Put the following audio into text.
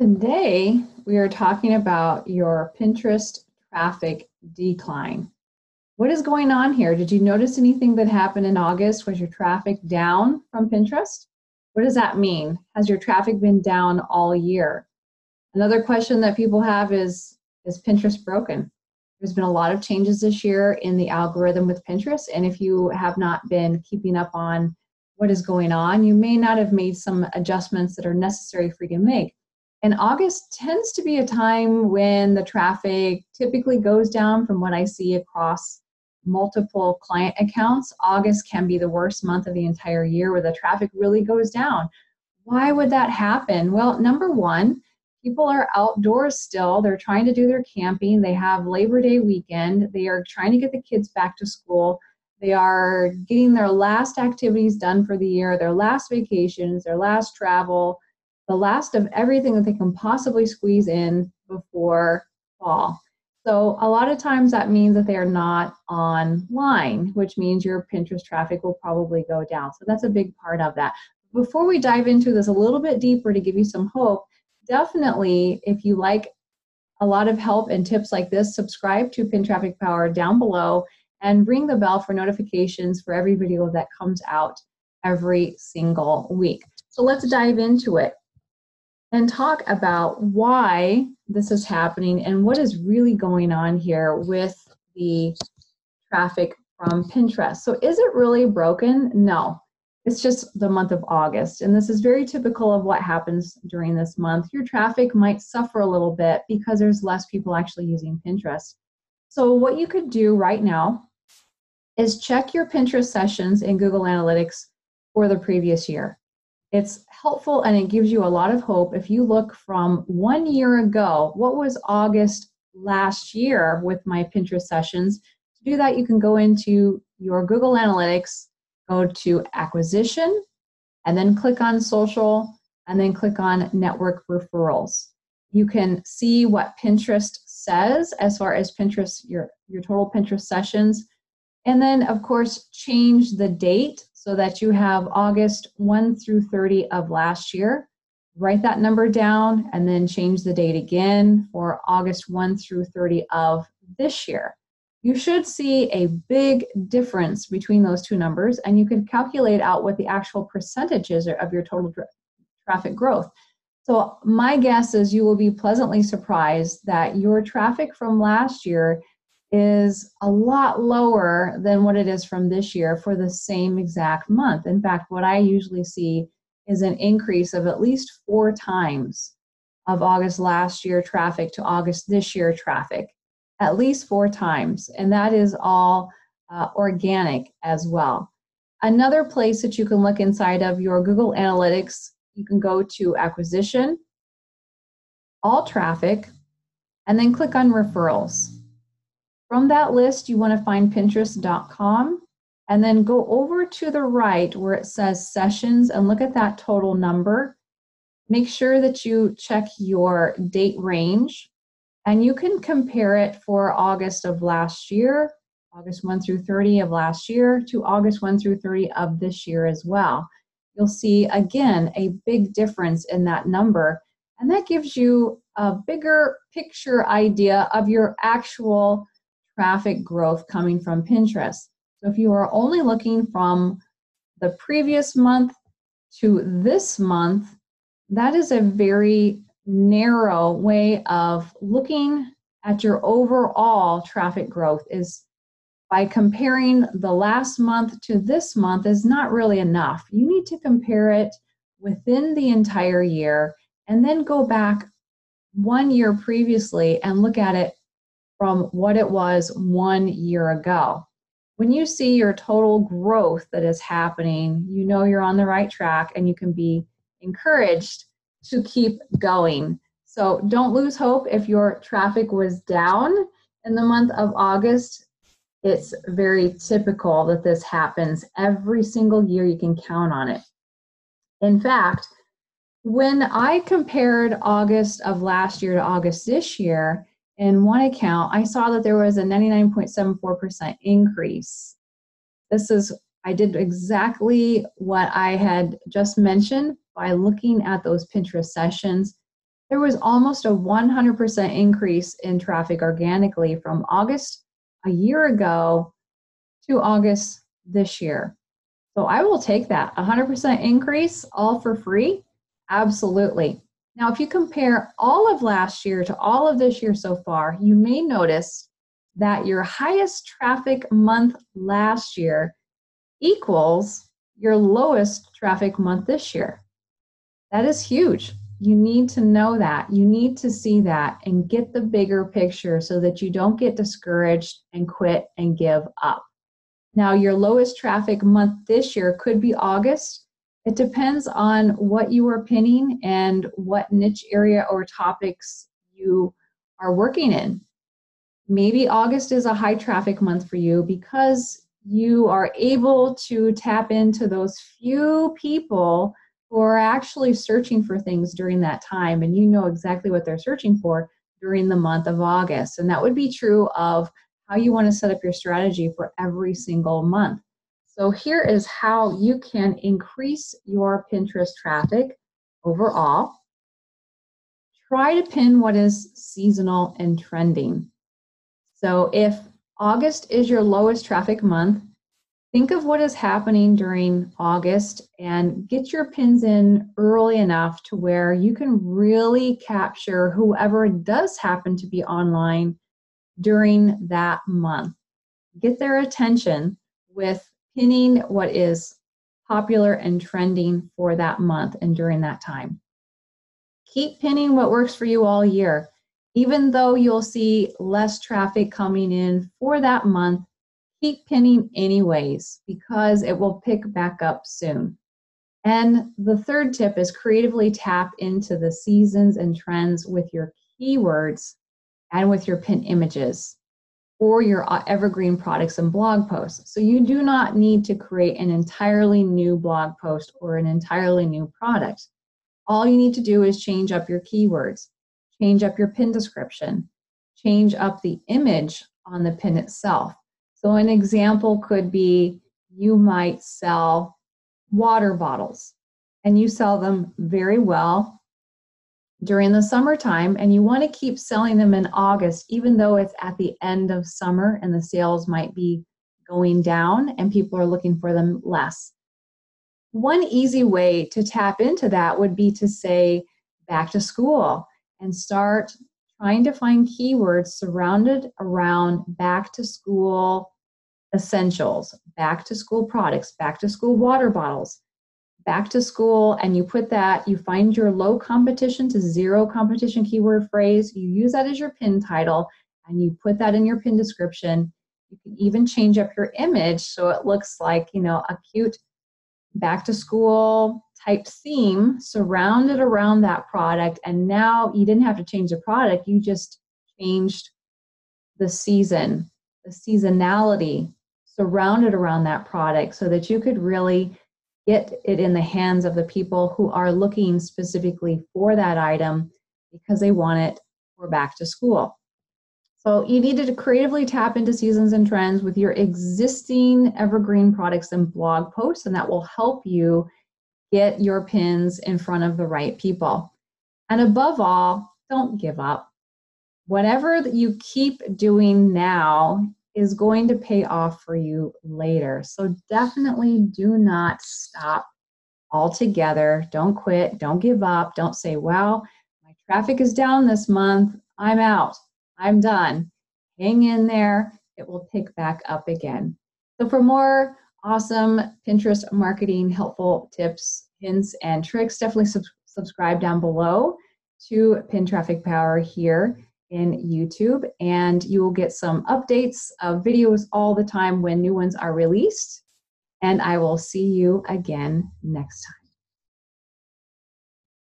Today, we are talking about your Pinterest traffic decline. What is going on here? Did you notice anything that happened in August? Was your traffic down from Pinterest? What does that mean? Has your traffic been down all year? Another question that people have is Pinterest broken? There's been a lot of changes this year in the algorithm with Pinterest, and if you have not been keeping up on what is going on, you may not have made some adjustments that are necessary for you to make. And August tends to be a time when the traffic typically goes down from what I see across multiple client accounts. August can be the worst month of the entire year where the traffic really goes down. Why would that happen? Well, number one, people are outdoors still. They're trying to do their camping. They have Labor Day weekend. They are trying to get the kids back to school. They are getting their last activities done for the year, their last vacations, their last travel, the last of everything that they can possibly squeeze in before fall. So a lot of times that means that they are not online, which means your Pinterest traffic will probably go down. So that's a big part of that. Before we dive into this a little bit deeper to give you some hope, definitely, if you like a lot of help and tips like this, subscribe to Pin Traffic Power down below and ring the bell for notifications for every video that comes out every single week. So let's dive into it and talk about why this is happening and what is really going on here with the traffic from Pinterest. So is it really broken? No. It's just the month of August, and this is very typical of what happens during this month. Your traffic might suffer a little bit because there's less people actually using Pinterest. So what you could do right now is check your Pinterest sessions in Google Analytics for the previous year. It's helpful and it gives you a lot of hope. If you look from 1 year ago, what was August last year with my Pinterest sessions? To do that, you can go into your Google Analytics, go to acquisition, and then click on social, and then click on network referrals. You can see what Pinterest says as far as Pinterest, your total Pinterest sessions. And then, of course, change the date so that you have August 1 through 30 of last year. Write that number down and then change the date again for August 1 through 30 of this year. You should see a big difference between those two numbers, and you can calculate out what the actual percentages are of your total traffic growth. So my guess is you will be pleasantly surprised that your traffic from last year is a lot lower than what it is from this year for the same exact month. In fact, what I usually see is an increase of at least 4 times of August last year traffic to August this year traffic, at least 4 times. And that is all organic as well. Another place that you can look inside of your Google Analytics, you can go to acquisition, all traffic, and then click on referrals. From that list, you want to find Pinterest.com and then go over to the right where it says sessions and look at that total number. Make sure that you check your date range, and you can compare it for August of last year, August 1 through 30 of last year, to August 1 through 30 of this year as well. You'll see, again, a big difference in that number, and that gives you a bigger picture idea of your actual traffic growth coming from Pinterest. So if you are only looking from the previous month to this month, that is a very narrow way of looking at your overall traffic growth. Is by comparing the last month to this month is not really enough. You need to compare it within the entire year and then go back 1 year previously and look at it from what it was 1 year ago. When you see your total growth that is happening, you know you're on the right track and you can be encouraged to keep going. So don't lose hope if your traffic was down in the month of August. It's very typical that this happens every single year. You can count on it. In fact, when I compared August of last year to August this year, in one account, I saw that there was a 99.74% increase. I did exactly what I had just mentioned by looking at those Pinterest sessions. There was almost a 100% increase in traffic organically from August a year ago to August this year. So I will take that. 100% increase, all for free? Absolutely. Now, if you compare all of last year to all of this year so far, you may notice that your highest traffic month last year equals your lowest traffic month this year. That is huge. You need to know that. You need to see that and get the bigger picture so that you don't get discouraged and quit and give up. Now, your lowest traffic month this year could be August. It depends on what you are pinning and what niche area or topics you are working in. Maybe August is a high traffic month for you because you are able to tap into those few people who are actually searching for things during that time, and you know exactly what they're searching for during the month of August. And that would be true of how you want to set up your strategy for every single month. So here is how you can increase your Pinterest traffic overall. Try to pin what is seasonal and trending. So if August is your lowest traffic month, think of what is happening during August and get your pins in early enough to where you can really capture whoever does happen to be online during that month. Get their attention with pinning what is popular and trending for that month and during that time. Keep pinning what works for you all year. Even though you'll see less traffic coming in for that month, keep pinning anyways because it will pick back up soon. And the third tip is creatively tap into the seasons and trends with your keywords and with your pin images or your evergreen products and blog posts. So you do not need to create an entirely new blog post or an entirely new product. All you need to do is change up your keywords, change up your pin description, change up the image on the pin itself. So an example could be you might sell water bottles and you sell them very well during the summertime and you want to keep selling them in August, even though it's at the end of summer and the sales might be going down and people are looking for them less. One easy way to tap into that would be to say back to school and start trying to find keywords surrounded around back to school essentials, back to school products, back to school water bottles, back to school, and you put that, you find your low competition to zero competition keyword phrase, you use that as your pin title, and you put that in your pin description. You can even change up your image so it looks like, you know, a cute back to school type theme surrounded around that product. And now you didn't have to change the product, you just changed the season, the seasonality surrounded around that product so that you could really get it in the hands of the people who are looking specifically for that item because they want it for back to school. So you needed to creatively tap into seasons and trends with your existing evergreen products and blog posts, and that will help you get your pins in front of the right people. And above all, don't give up. Whatever that you keep doing now is going to pay off for you later. So definitely do not stop altogether. Don't quit. Don't give up. Don't say, well, my traffic is down this month. I'm out. I'm done. Hang in there. It will pick back up again. So for more awesome Pinterest marketing helpful tips, hints, and tricks, definitely subscribe down below to Pin Traffic Power here in YouTube, and you will get some updates of videos all the time when new ones are released. And I will see you again next time.